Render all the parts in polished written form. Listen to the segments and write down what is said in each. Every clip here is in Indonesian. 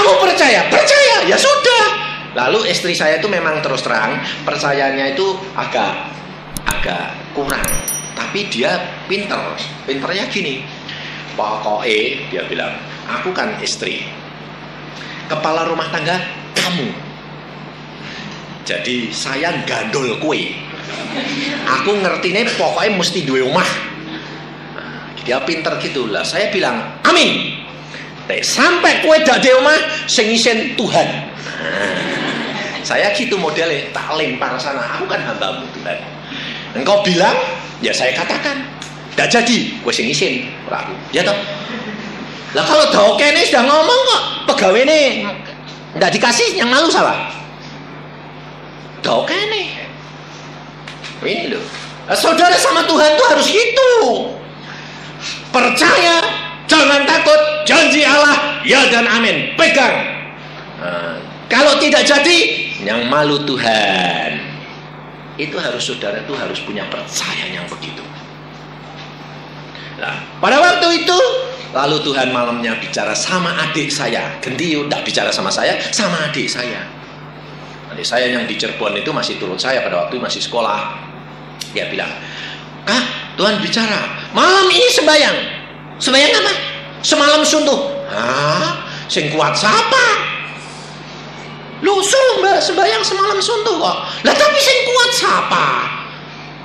Kamu percaya? Percaya, ya sudah. Lalu istri saya itu memang terus terang percayanya itu agak kurang. Tapi dia pinternya gini. Pokoknya dia bilang, aku kan istri, kepala rumah tangga kamu. Jadi saya gandol kue. Aku ngertine pokoknya mesti duwe omah. Dia pinter gitu lah. Saya bilang, amin. Sampai kue dak duwe omah, sing isin Tuhan. Saya gitu modelnya, tak lempar sana. Aku kan hambamu Tuhan. Engkau bilang, ya saya katakan. Nggak jadi, gue sing isin, aku. Ya toh. Lah kalau doke ini sudah ngomong kok, pegawai ini nggak dikasih, yang malu salah. Doke ini loh. Saudara sama Tuhan tuh harus gitu. Percaya, jangan takut, janji Allah, ya dan amin. Pegang. Kalau tidak jadi, yang malu Tuhan. Itu harus saudara tuh harus punya percaya yang begitu. Nah, pada waktu itu lalu Tuhan malamnya bicara sama adik saya. Gendio tidak bicara sama saya, sama adik saya. Adik saya yang di Cirebon itu masih turun saya pada waktu masih sekolah. Dia bilang, Kak, Tuhan bicara, malam ini sembahyang. Sembahyang apa? Semalam suntuk. Hah? Sing kuat siapa? Lu sembahyang semalam suntuk kok. Lah tapi sing kuat siapa?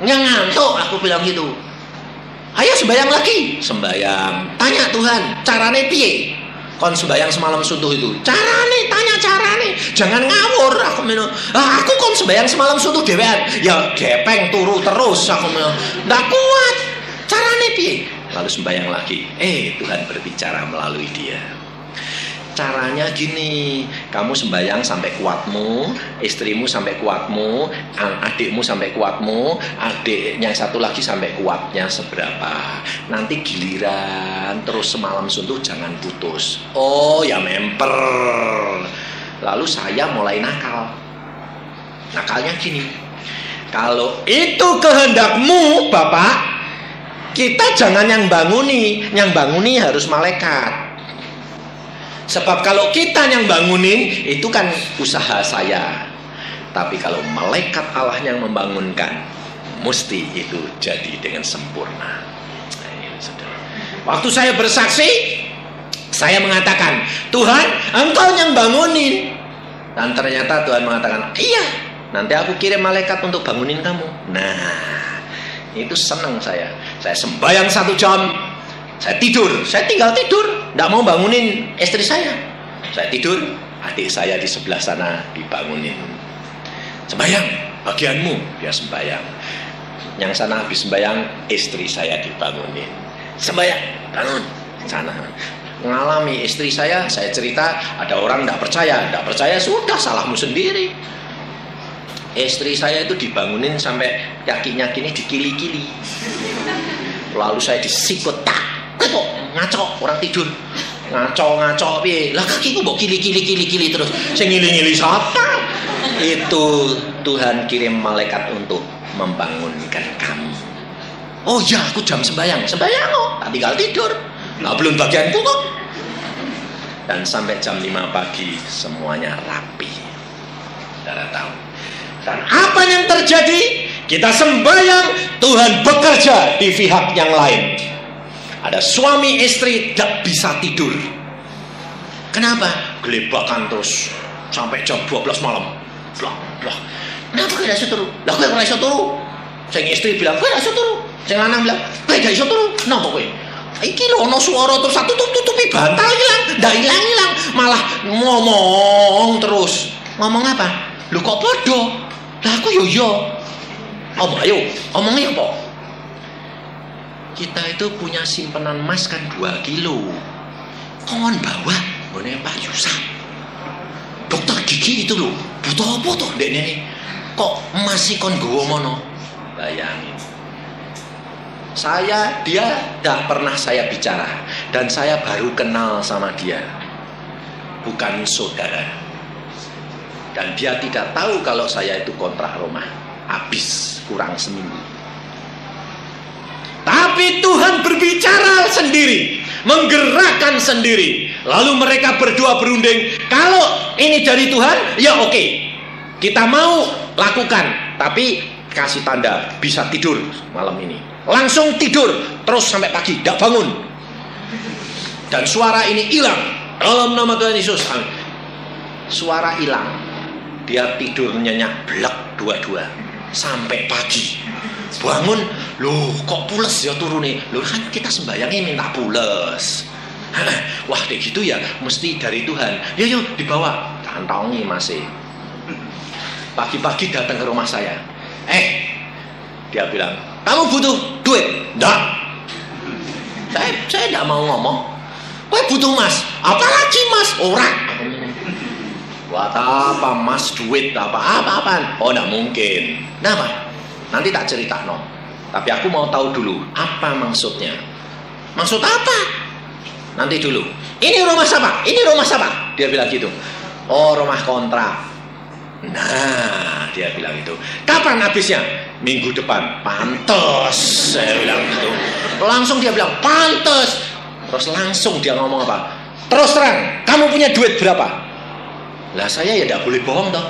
Ngantuk, aku bilang gitu. Ayo sembahyang lagi. Sembahyang. Tanya Tuhan, carane piye? Kon sembahyang semalam suntuh itu. Carane, tanya carane. Jangan ngawur. Aku minum. Aku kon sembahyang semalam suntuh dhewean. Ya gepeng turu terus aku minum. Ndak kuat. Carane piye? Lalu sembahyang lagi. Tuhan berbicara melalui dia. Caranya gini, kamu sembahyang sampai kuatmu, istrimu sampai kuatmu, adikmu sampai kuatmu, adik yang satu lagi sampai kuatnya seberapa. Nanti giliran terus semalam suntuh jangan putus. Oh ya memper. Lalu saya mulai nakal. Nakalnya gini, kalau itu kehendakmu Bapak, kita jangan yang banguni harus malaikat. Sebab kalau kita yang bangunin, itu kan usaha saya. Tapi kalau malaikat Allah yang membangunkan, mesti itu jadi dengan sempurna. Waktu saya bersaksi, saya mengatakan, Tuhan, Engkau yang bangunin. Dan ternyata Tuhan mengatakan, iya, nanti aku kirim malaikat untuk bangunin kamu. Nah, itu senang saya. Saya sembahyang 1 jam. Saya tidur, saya tinggal tidur, tidak mau bangunin istri saya. Saya tidur, adik saya di sebelah sana dibangunin. Sembahyang, bagianmu, dia sembahyang. Yang sana habis sembahyang, istri saya dibangunin. Sembahyang, bangun, sana. Mengalami istri saya cerita, ada orang tidak percaya sudah salahmu sendiri. Istri saya itu dibangunin sampai kakinya gini dikili-kili. Lalu saya disikut tak. Kok ngaco orang tidur ngaco piye lah kakiku mbok kili terus sing ngili-ngili siapa? Itu Tuhan kirim malaikat untuk membangunkan kamu. Oh ya, aku jam sembahyang kok tak tinggal tidur, nah belum bagianku kok. Dan sampai jam 5 pagi semuanya rapi. Saudara tahu. Dan apa yang terjadi? Kita sembahyang, Tuhan bekerja di pihak yang lain. Ada suami istri tidak bisa tidur. Kenapa? Gelebakan terus sampai jam 12 malam. Lah, kenapa kau tidak bisa turu? Lah kau tidak bisa turu. Sing istri bilang kau tidak bisa turu. Sing lanang bilang kau tidak bisa turu. Kenapa kau? Iki lho ono suara terus satu tutupi bantal hilang. Ndak hilang. Malah ngomong terus. Ngomong apa? Lu kok podo? Lah aku yo. Ayo, omongnya apa? Kita itu punya simpanan emas kan 2 kilo. Kon bawa ngene Pak Yusuf. Dokter gigi itu loh. Butuh apa toh ndek nene? Kok masih kon gowo mono? Bayangin. Dia tidak pernah saya bicara. Dan saya baru kenal sama dia. Bukan saudara. Dan dia tidak tahu kalau saya itu kontrak rumah. Habis kurang seminggu. Tapi Tapi Tuhan berbicara sendiri, menggerakkan sendiri. Lalu mereka berdua berunding, kalau ini dari Tuhan, ya oke, kita mau lakukan. Tapi kasih tanda, bisa tidur malam ini. Langsung tidur, terus sampai pagi, tidak bangun. Dan suara ini hilang. Dalam nama Tuhan Yesus. Suara hilang. Dia tidur nyenyak blek dua-dua sampai pagi. Bangun, loh kok pules ya turun nih. Loh kan kita sembayangnya minta pules. Wah kayak gitu ya, mesti dari Tuhan. Yuk dibawa, kantongi masih. Pagi-pagi datang ke rumah saya. Dia bilang, kamu butuh duit? Enggak. Saya enggak mau ngomong. Kowe butuh mas? Apalagi mas? Orang. Buat apa mas duit? Apa-apaan? Oh enggak mungkin. Kenapa? Nanti tak cerita no. Tapi aku mau tahu dulu apa maksudnya. Maksud apa? Nanti dulu. Ini rumah siapa? Ini rumah siapa? Dia bilang gitu. Oh rumah kontrak. Nah, dia bilang itu. Kapan habisnya? Minggu depan. Pantes, saya bilang gitu. Langsung dia bilang pantes. Terus langsung dia ngomong apa? Terus terang, kamu punya duit berapa? Lah saya ya tidak boleh bohong toh.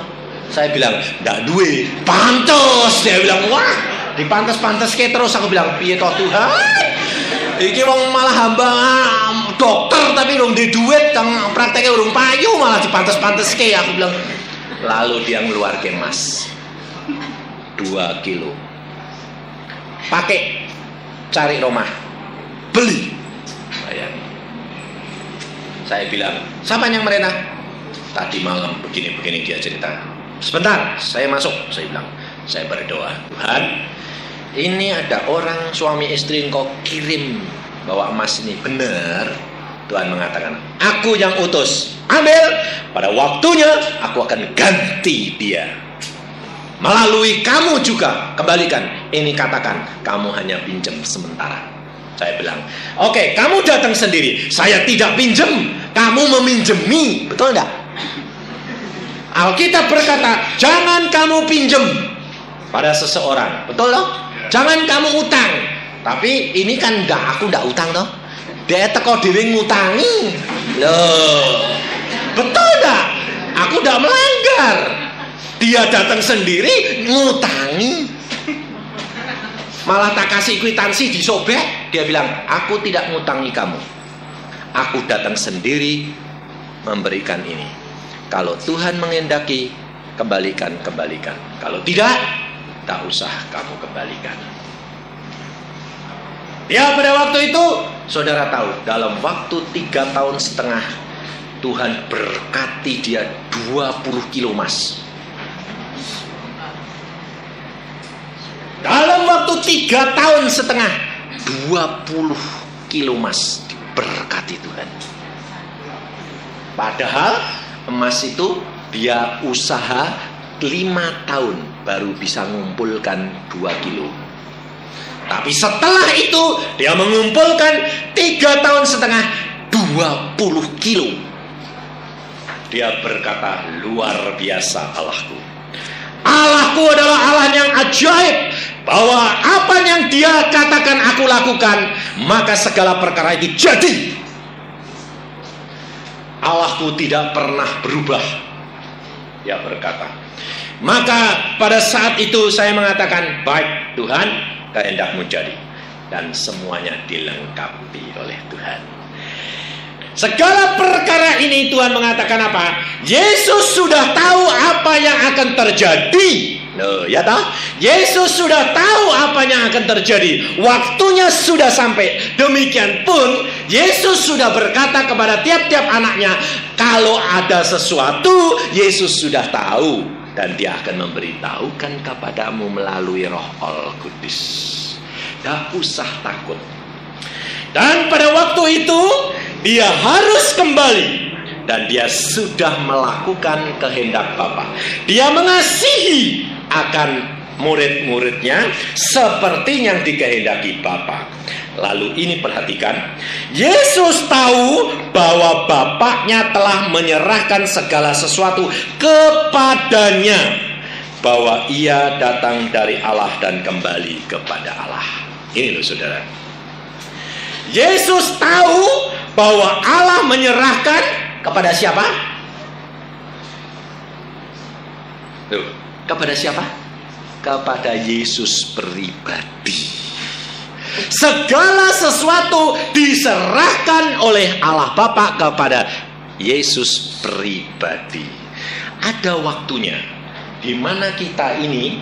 Saya bilang tidak duit. Pantes, dia bilang wah. Dipantes-pantes ke terus aku bilang piye toh Tuhan? Iki wong malah hamba dokter tapi urung di duit, yang prakteknya urung payu malah dipantes-pantes ke. Aku bilang. Lalu dia ngeluarkan emas 2 kilo. Pakai cari rumah, beli. Saya bilang, siapa yang merena? Tadi malam begini-begini dia cerita. Sebentar, saya masuk. Saya bilang, saya berdoa, Tuhan, ini ada orang suami istri engkau kirim bawa emas ini. Benar. Tuhan mengatakan, aku yang utus, ambil, pada waktunya aku akan ganti dia. Melalui kamu juga, kembalikan. Ini katakan, kamu hanya pinjam sementara. Saya bilang, oke, kamu datang sendiri. Saya tidak pinjam, kamu meminjemi. Betul enggak? Alkitab berkata, jangan kamu pinjam pada seseorang. Betul loh? Jangan kamu utang. Tapi ini kan aku enggak utang loh. Dia teko dhewe ngutangi. Loh. Betul enggak? Aku enggak melanggar. Dia datang sendiri ngutangi. Malah tak kasih kwitansi disobek. Dia bilang, aku tidak ngutangi kamu. Aku datang sendiri memberikan ini. Kalau Tuhan menghendaki, kembalikan. Kalau tidak, tak usah kamu kembalikan. Ya pada waktu itu, saudara tahu, dalam waktu 3,5 tahun, Tuhan berkati dia 20 kilo emas. Dalam waktu 3,5 tahun, 20 kilo emas diberkati Tuhan. Padahal emas itu dia usaha 5 tahun baru bisa mengumpulkan 2 kilo. Tapi setelah itu dia mengumpulkan 3,5 tahun 20 kilo. Dia berkata, luar biasa Allahku. Allahku adalah Allah yang ajaib, bahwa apa yang dia katakan aku lakukan, maka segala perkara itu jadi. Allahku tidak pernah berubah. Dia berkata. Maka pada saat itu saya mengatakan, baik Tuhan, kehendakmu jadi. Dan semuanya dilengkapi oleh Tuhan. Segala perkara ini Tuhan mengatakan apa? Yesus sudah tahu apa yang akan terjadi. Loh, ya toh? Yesus sudah tahu apa yang akan terjadi. Waktunya sudah sampai. Demikian pun Yesus sudah berkata kepada tiap-tiap anaknya, kalau ada sesuatu Yesus sudah tahu, dan dia akan memberitahukan kepadamu melalui Roh Al-Kudus. Tak usah takut. Dan pada waktu itu dia harus kembali. Dan dia sudah melakukan kehendak Bapa. Dia mengasihi akan murid-muridnya seperti yang dikehendaki Bapa. Lalu ini perhatikan, Yesus tahu bahwa Bapaknya telah menyerahkan segala sesuatu kepadanya, bahwa ia datang dari Allah dan kembali kepada Allah. Ini loh saudara, Yesus tahu bahwa Allah menyerahkan kepada siapa? Tuh, kepada siapa? Kepada Yesus pribadi. Segala sesuatu diserahkan oleh Allah Bapa kepada Yesus pribadi. Ada waktunya di mana kita ini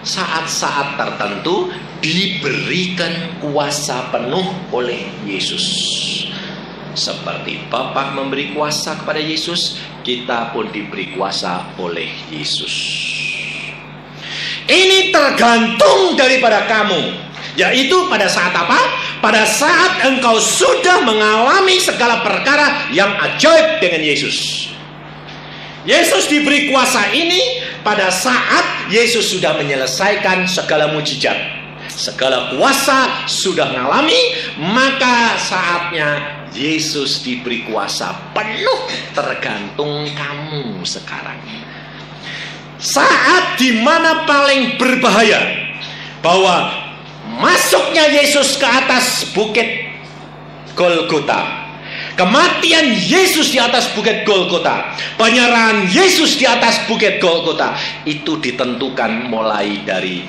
saat-saat tertentu diberikan kuasa penuh oleh Yesus. Seperti Bapa memberi kuasa kepada Yesus, kita pun diberi kuasa oleh Yesus. Ini tergantung daripada kamu. Yaitu pada saat apa? Pada saat engkau sudah mengalami segala perkara yang ajaib dengan Yesus. Yesus diberi kuasa ini pada saat Yesus sudah menyelesaikan segala mujizat. Segala kuasa sudah mengalami, maka saatnya Yesus diberi kuasa penuh. Tergantung kamu sekarang. Saat dimana paling berbahaya bahwa masuknya Yesus ke atas bukit Golgota, kematian Yesus di atas bukit Golgota, penyerahan Yesus di atas bukit Golgota, itu ditentukan mulai dari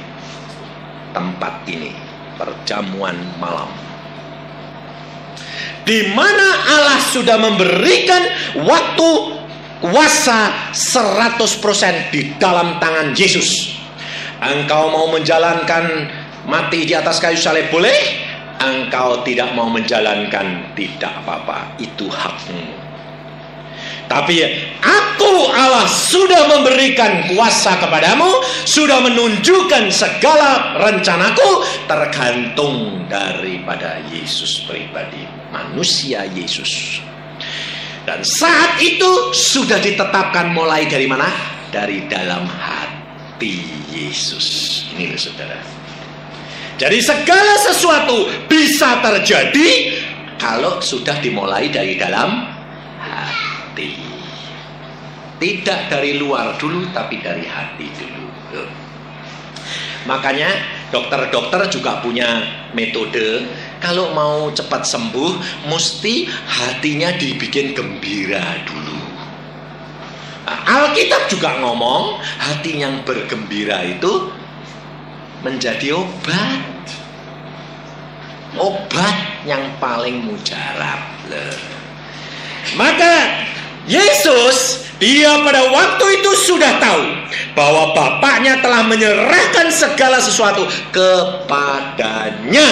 tempat ini, perjamuan malam, di mana Allah sudah memberikan waktu kuasa 100% di dalam tangan Yesus. Engkau mau menjalankan mati di atas kayu salib boleh, engkau tidak mau menjalankan tidak apa-apa, itu hakmu. Tapi aku Allah sudah memberikan kuasa kepadamu, sudah menunjukkan segala rencanaku, tergantung daripada Yesus pribadi, manusia Yesus. Dan saat itu sudah ditetapkan mulai dari mana? Dari dalam hati Yesus. Ini loh saudara. Jadi segala sesuatu bisa terjadi kalau sudah dimulai dari dalam hati. Tidak dari luar dulu, tapi dari hati dulu. Makanya dokter-dokter juga punya metode. Kalau mau cepat sembuh, mesti hatinya dibikin gembira dulu. Alkitab juga ngomong, hati yang bergembira itu menjadi obat yang paling mujarab. Maka Yesus, dia pada waktu itu sudah tahu bahwa Bapaknya telah menyerahkan segala sesuatu kepadanya.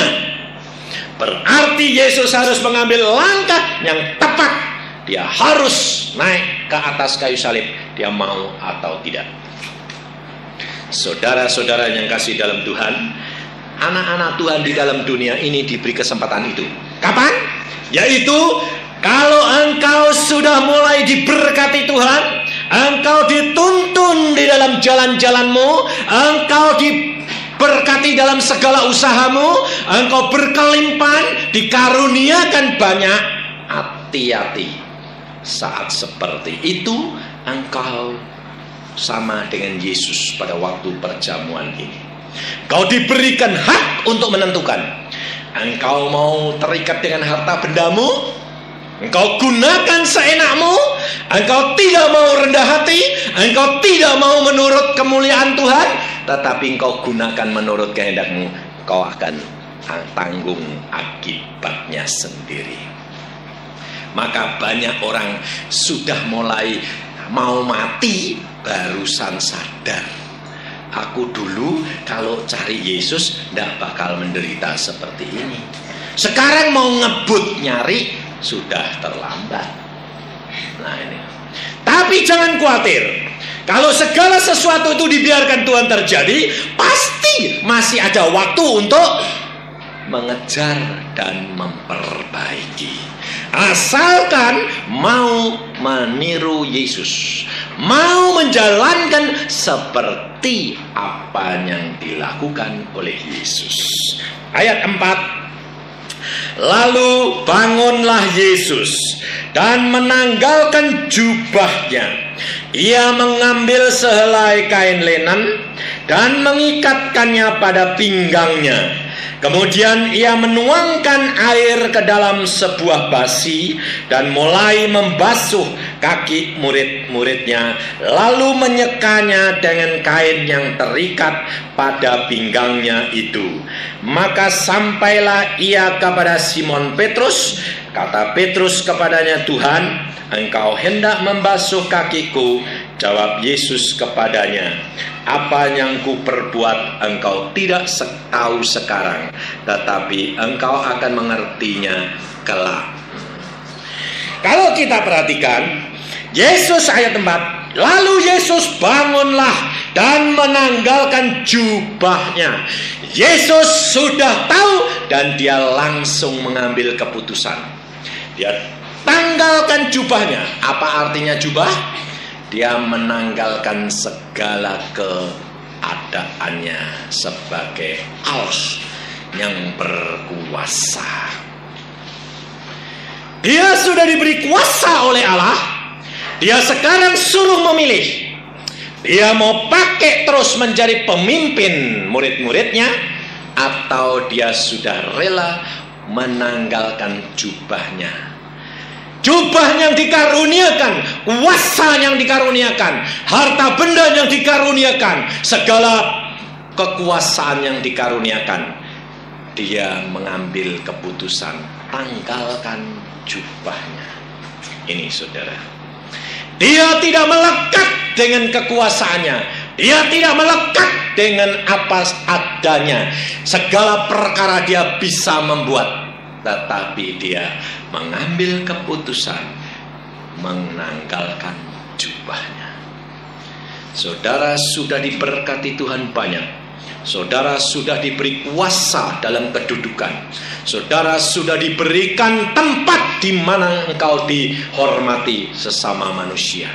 Berarti Yesus harus mengambil langkah yang tepat. Dia harus naik ke atas kayu salib, dia mau atau tidak. Saudara-saudara yang kasih dalam Tuhan, anak-anak Tuhan di dalam dunia ini diberi kesempatan itu. Kapan? Yaitu kalau engkau sudah mulai diberkati Tuhan, engkau dituntun di dalam jalan-jalanmu, engkau diberkati dalam segala usahamu, engkau berkelimpahan, dikaruniakan banyak. Hati-hati, saat seperti itu engkau sama dengan Yesus pada waktu perjamuan ini. Kau diberikan hak untuk menentukan. Engkau mau terikat dengan harta bendamu, engkau gunakan seenakmu, engkau tidak mau rendah hati, engkau tidak mau menurut kemuliaan Tuhan, tetapi engkau gunakan menurut kehendakmu, kau akan tanggung akibatnya sendiri. Maka banyak orang sudah mulai mau mati barusan sadar, aku dulu kalau cari Yesus tidak bakal menderita seperti ini. Sekarang mau ngebut nyari, sudah terlambat. Nah ini. Tapi jangan khawatir, kalau segala sesuatu itu dibiarkan Tuhan terjadi, pasti masih ada waktu untuk mengejar dan memperbaiki. Asalkan mau meniru Yesus, mau menjalankan seperti apa yang dilakukan oleh Yesus. Ayat 4. Lalu bangunlah Yesus dan menanggalkan jubahnya. Ia mengambil sehelai kain lenan dan mengikatkannya pada pinggangnya. Kemudian ia menuangkan air ke dalam sebuah basi dan mulai membasuh kaki murid-muridnya, lalu menyekanya dengan kain yang terikat pada pinggangnya itu. Maka sampailah ia kepada Simon Petrus. Kata Petrus kepadanya, "Tuhan, Engkau hendak membasuh kakiku?" Jawab Yesus kepadanya, "Apa yang kuperbuat engkau tidak tahu sekarang, tetapi engkau akan mengertinya kelak." Kalau kita perhatikan, Yesus ayat 4, lalu Yesus bangunlah dan menanggalkan jubahnya. Yesus sudah tahu dan dia langsung mengambil keputusan. Dia tanggalkan jubahnya. Apa artinya jubah? Dia menanggalkan segala keadaannya sebagai Allah yang berkuasa. Dia sudah diberi kuasa oleh Allah. Dia sekarang suruh memilih. Dia mau pakai terus menjadi pemimpin murid-muridnya, atau dia sudah rela menanggalkan jubahnya. Jubah yang dikaruniakan, kuasa yang dikaruniakan, harta benda yang dikaruniakan, segala kekuasaan yang dikaruniakan. Dia mengambil keputusan, tanggalkan jubahnya. Ini saudara, dia tidak melekat dengan kekuasaannya. Dia tidak melekat dengan apa adanya. Segala perkara dia bisa membuat. Tetapi dia mengambil keputusan menanggalkan jubahnya. Saudara sudah diberkati Tuhan banyak. Saudara sudah diberi kuasa dalam kedudukan. Saudara sudah diberikan tempat di mana engkau dihormati sesama manusia.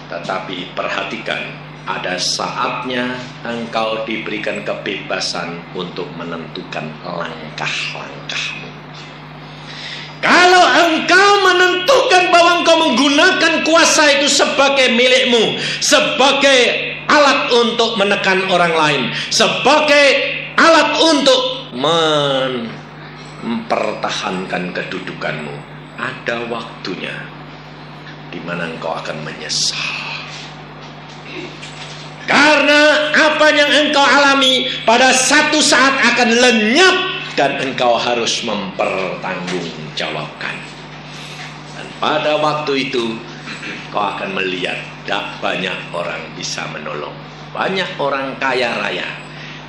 Tetapi perhatikan, ada saatnya engkau diberikan kebebasan untuk menentukan langkah-langkahmu. Kalau engkau menentukan bahwa engkau menggunakan kuasa itu sebagai milikmu, sebagai alat untuk menekan orang lain, sebagai alat untuk mempertahankan kedudukanmu, ada waktunya di mana engkau akan menyesal. Karena apa yang engkau alami pada satu saat akan lenyap dan engkau harus mempertanggungjawabkan. Dan pada waktu itu kau akan melihat tak banyak orang bisa menolong. Banyak orang kaya raya,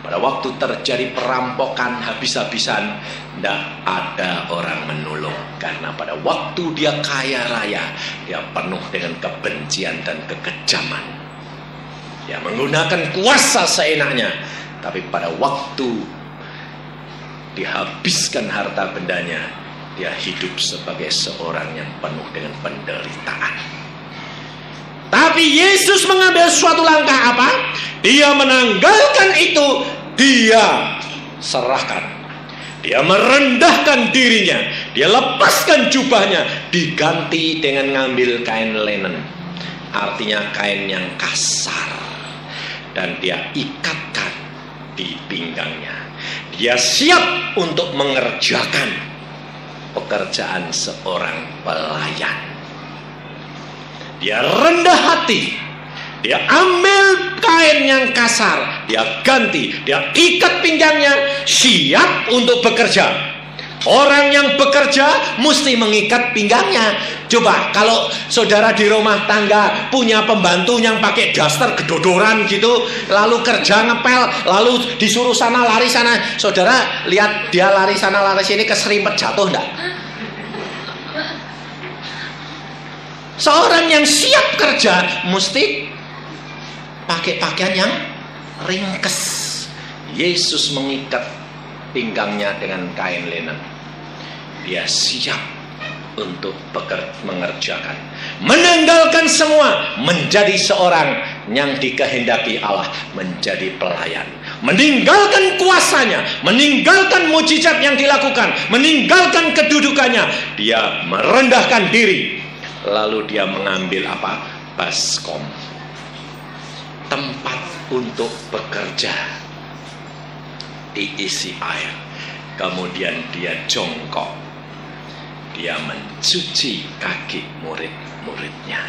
pada waktu terjadi perampokan habis-habisan, tidak ada orang menolong. Karena pada waktu dia kaya raya, dia penuh dengan kebencian dan kekejaman. Dia menggunakan kuasa seenaknya. Tapi pada waktu dihabiskan harta bendanya, dia hidup sebagai seorang yang penuh dengan penderitaan. Tapi Yesus mengambil suatu langkah apa? Dia menanggalkan itu. Dia serahkan. Dia merendahkan dirinya. Dia lepaskan jubahnya. Diganti dengan ngambil kain linen. Artinya kain yang kasar. Dan dia ikatkan di pinggangnya. Dia siap untuk mengerjakan pekerjaan seorang pelayan. Dia rendah hati. Dia ambil kain yang kasar, dia ganti, dia ikat pinggangnya, siap untuk bekerja. Orang yang bekerja mesti mengikat pinggangnya. Coba kalau saudara di rumah tangga punya pembantu yang pakai daster gedodoran gitu, lalu kerja ngepel, lalu disuruh sana lari sana, saudara lihat dia lari sana lari sini keserimpet jatuh enggak? Seorang yang siap kerja mesti pakai pakaian yang ringkes. Yesus mengikat pinggangnya dengan kain linen. Dia siap untuk mengerjakan, menanggalkan semua, menjadi seorang yang dikehendaki Allah, menjadi pelayan, meninggalkan kuasanya, meninggalkan mujizat yang dilakukan, meninggalkan kedudukannya. Dia merendahkan diri, lalu dia mengambil apa? Baskom, tempat untuk bekerja. diisi air. Kemudian dia jongkok. Dia mencuci kaki murid-muridnya.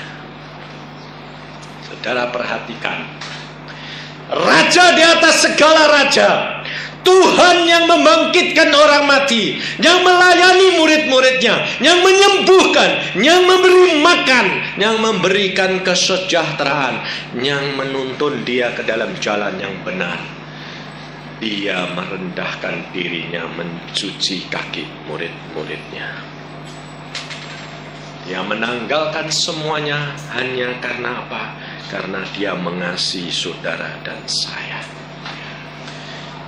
Saudara perhatikan. Raja di atas segala raja, Tuhan yang membangkitkan orang mati, yang melayani murid-muridnya, yang menyembuhkan, yang memberi makan, yang memberikan kesejahteraan, yang menuntun dia ke dalam jalan yang benar. Dia merendahkan dirinya mencuci kaki murid-muridnya. Dia menanggalkan semuanya hanya karena apa? Karena dia mengasihi saudara dan saya.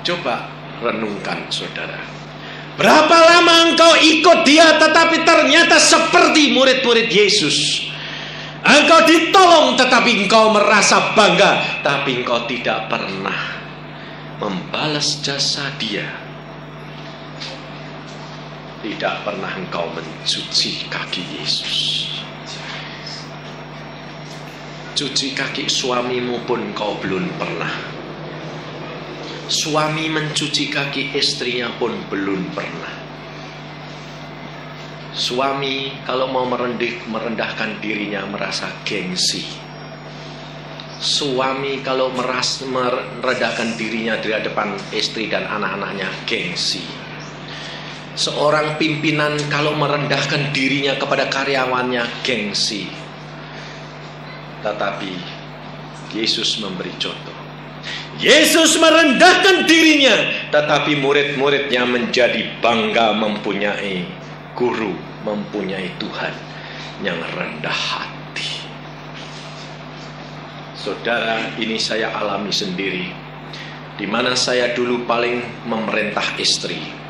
Coba renungkan saudara. Berapa lama engkau ikut dia tetapi ternyata seperti murid-murid Yesus. Engkau ditolong tetapi engkau merasa bangga, tapi engkau tidak pernah membalas jasa dia. Tidak pernah engkau mencuci kaki Yesus. Cuci kaki suamimu pun kau belum pernah. Suami mencuci kaki istrinya pun belum pernah. Suami kalau mau merendahkan dirinya merasa gengsi. Suami kalau merendahkan dirinya di hadapan istri dan anak-anaknya gengsi. Seorang pimpinan kalau merendahkan dirinya kepada karyawannya gengsi. Tetapi Yesus memberi contoh. Yesus merendahkan dirinya, tetapi murid-muridnya menjadi bangga mempunyai guru, mempunyai Tuhan yang rendah hati. Saudara, ini saya alami sendiri, di mana saya dulu paling memerintah istri.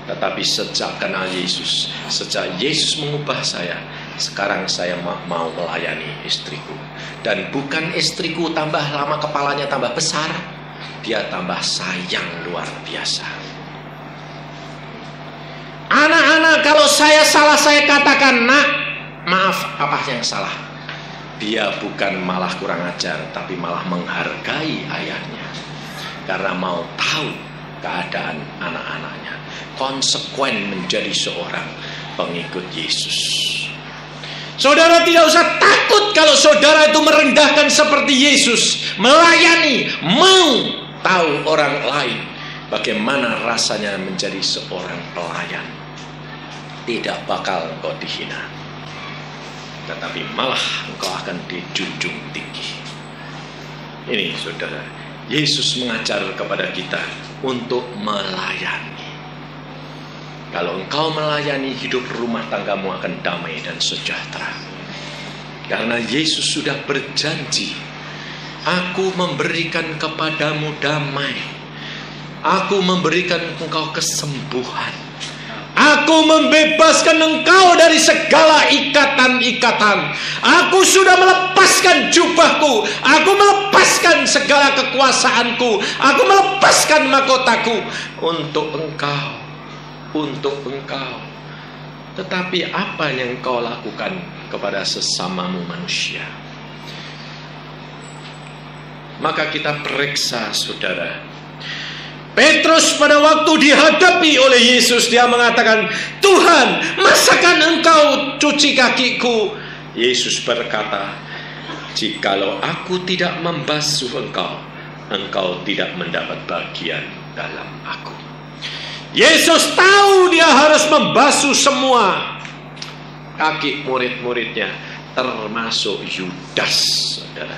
Tetapi sejak kenal Yesus, sejak Yesus mengubah saya, sekarang saya mau melayani istriku. Dan bukan istriku tambah lama kepalanya tambah besar, dia tambah sayang luar biasa. Anak-anak kalau saya salah saya katakan, nak, maaf, apa yang salah? Dia bukan malah kurang ajar, tapi malah menghargai ayahnya. Karena mau tahu keadaan anak-anaknya. Konsekuen menjadi seorang pengikut Yesus. Saudara tidak usah takut kalau saudara itu merendahkan seperti Yesus, melayani, mau tahu orang lain bagaimana rasanya menjadi seorang pelayan. Tidak bakal engkau dihina, tetapi malah engkau akan dijunjung tinggi. Ini saudara, Yesus mengajar kepada kita untuk melayani. Kalau engkau melayani, hidup rumah tanggamu akan damai dan sejahtera. Karena Yesus sudah berjanji, aku memberikan kepadamu damai. Aku memberikan engkau kesembuhan. Aku membebaskan engkau dari segala ikatan-ikatan. Aku sudah melepaskan jubahku. Aku melepaskan segala kekuasaanku. Aku melepaskan mahkotaku untuk engkau. Untuk engkau. Tetapi apa yang kau lakukan kepada sesamamu manusia? Maka kita periksa saudara. Petrus pada waktu dihadapi oleh Yesus, dia mengatakan, Tuhan, masakan engkau cuci kakiku? Yesus berkata, jikalau aku tidak membasuh engkau, engkau tidak mendapat bagian dalam aku. Yesus tahu dia harus membasuh semua kaki murid-muridnya, termasuk Yudas, saudara.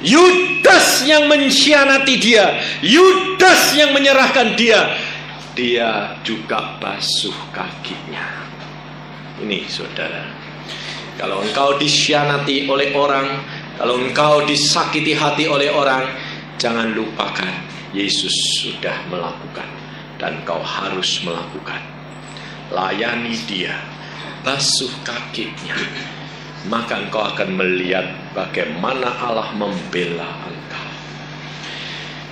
Yudas yang mengkhianati dia, Yudas yang menyerahkan dia, dia juga basuh kakinya. Ini saudara, kalau engkau dikhianati oleh orang, kalau engkau disakiti hati oleh orang, jangan lupakan Yesus sudah melakukan. Dan kau harus melakukan. Layani dia, basuh kakinya. Maka engkau akan melihat bagaimana Allah membela engkau.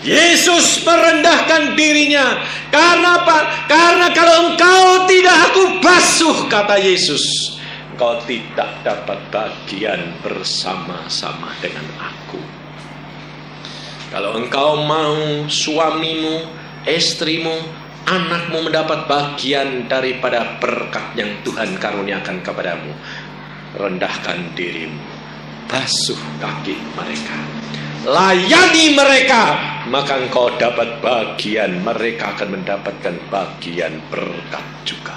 Yesus merendahkan dirinya. Karena apa? Karena kalau engkau tidak aku basuh, kata Yesus, engkau tidak dapat bagian bersama-sama dengan aku. Kalau engkau mau suamimu istrimu, anakmu mendapat bagian daripada berkat yang Tuhan karuniakan kepadamu. Rendahkan dirimu, basuh kaki mereka, layani mereka, maka engkau dapat bagian, mereka akan mendapatkan bagian berkat juga.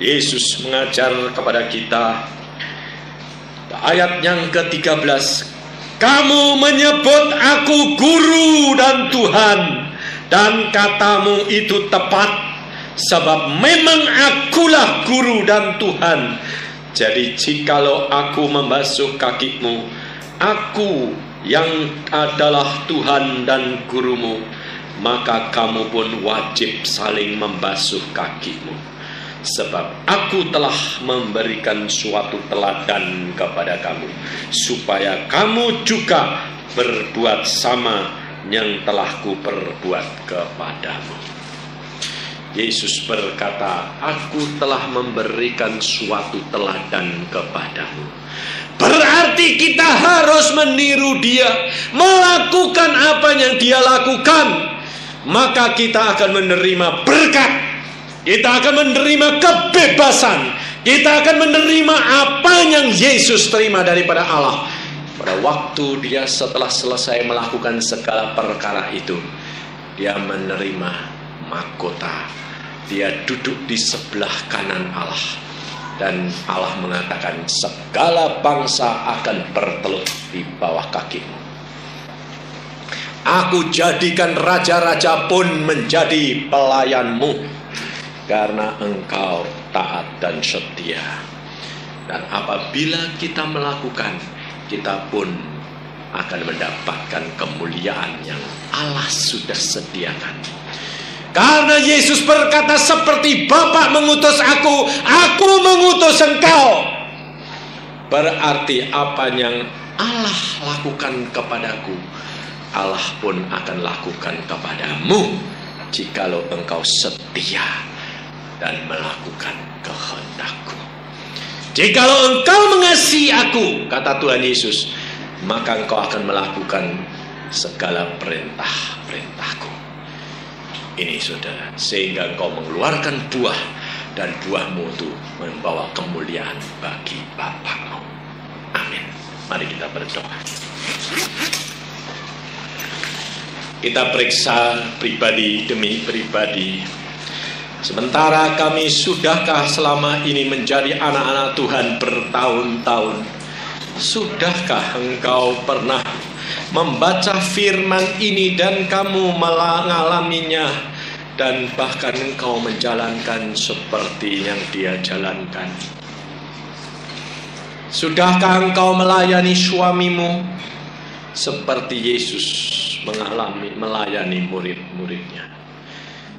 Yesus mengajar kepada kita, ayat yang ke-13, kamu menyebut aku guru dan Tuhan, dan katamu itu tepat, sebab memang akulah guru dan Tuhan. Jadi jikalau aku membasuh kakimu, aku yang adalah Tuhan dan gurumu, maka kamu pun wajib saling membasuh kakimu. Sebab aku telah memberikan suatu teladan kepada kamu, supaya kamu juga berbuat sama yang telah kuperbuat kepadamu. Yesus berkata, aku telah memberikan suatu teladan kepadamu. Berarti kita harus meniru dia, melakukan apa yang dia lakukan. Maka kita akan menerima berkat, kita akan menerima kebebasan, kita akan menerima apa yang Yesus terima daripada Allah. Pada waktu dia setelah selesai melakukan segala perkara itu, dia menerima mahkota. Dia duduk di sebelah kanan Allah, dan Allah mengatakan segala bangsa akan bertelut di bawah kakimu. Aku jadikan raja-raja pun menjadi pelayanmu, karena engkau taat dan setia. Dan apabila kita melakukan, kita pun akan mendapatkan kemuliaan yang Allah sudah sediakan. Karena Yesus berkata, seperti Bapa mengutus aku mengutus engkau. Berarti apa yang Allah lakukan kepadaku, Allah pun akan lakukan kepadamu, jikalau engkau setia dan melakukan kehendakku. Jikalau engkau mengasihi aku, kata Tuhan Yesus, maka engkau akan melakukan segala perintah-perintahku. Ini saudara, sehingga engkau mengeluarkan buah, dan buahmu itu membawa kemuliaan bagi Bapamu. Amin. Mari kita berdoa. Kita periksa pribadi demi pribadi. Sementara kami sudahkah selama ini menjadi anak-anak Tuhan bertahun-tahun? Sudahkah engkau pernah membaca firman ini dan kamu mengalaminya, dan bahkan engkau menjalankan seperti yang dia jalankan? Sudahkah engkau melayani suamimu seperti Yesus melayani murid-muridnya?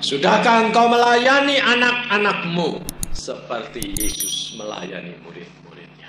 Sudahkah engkau melayani anak-anakmu seperti Yesus melayani murid-muridnya?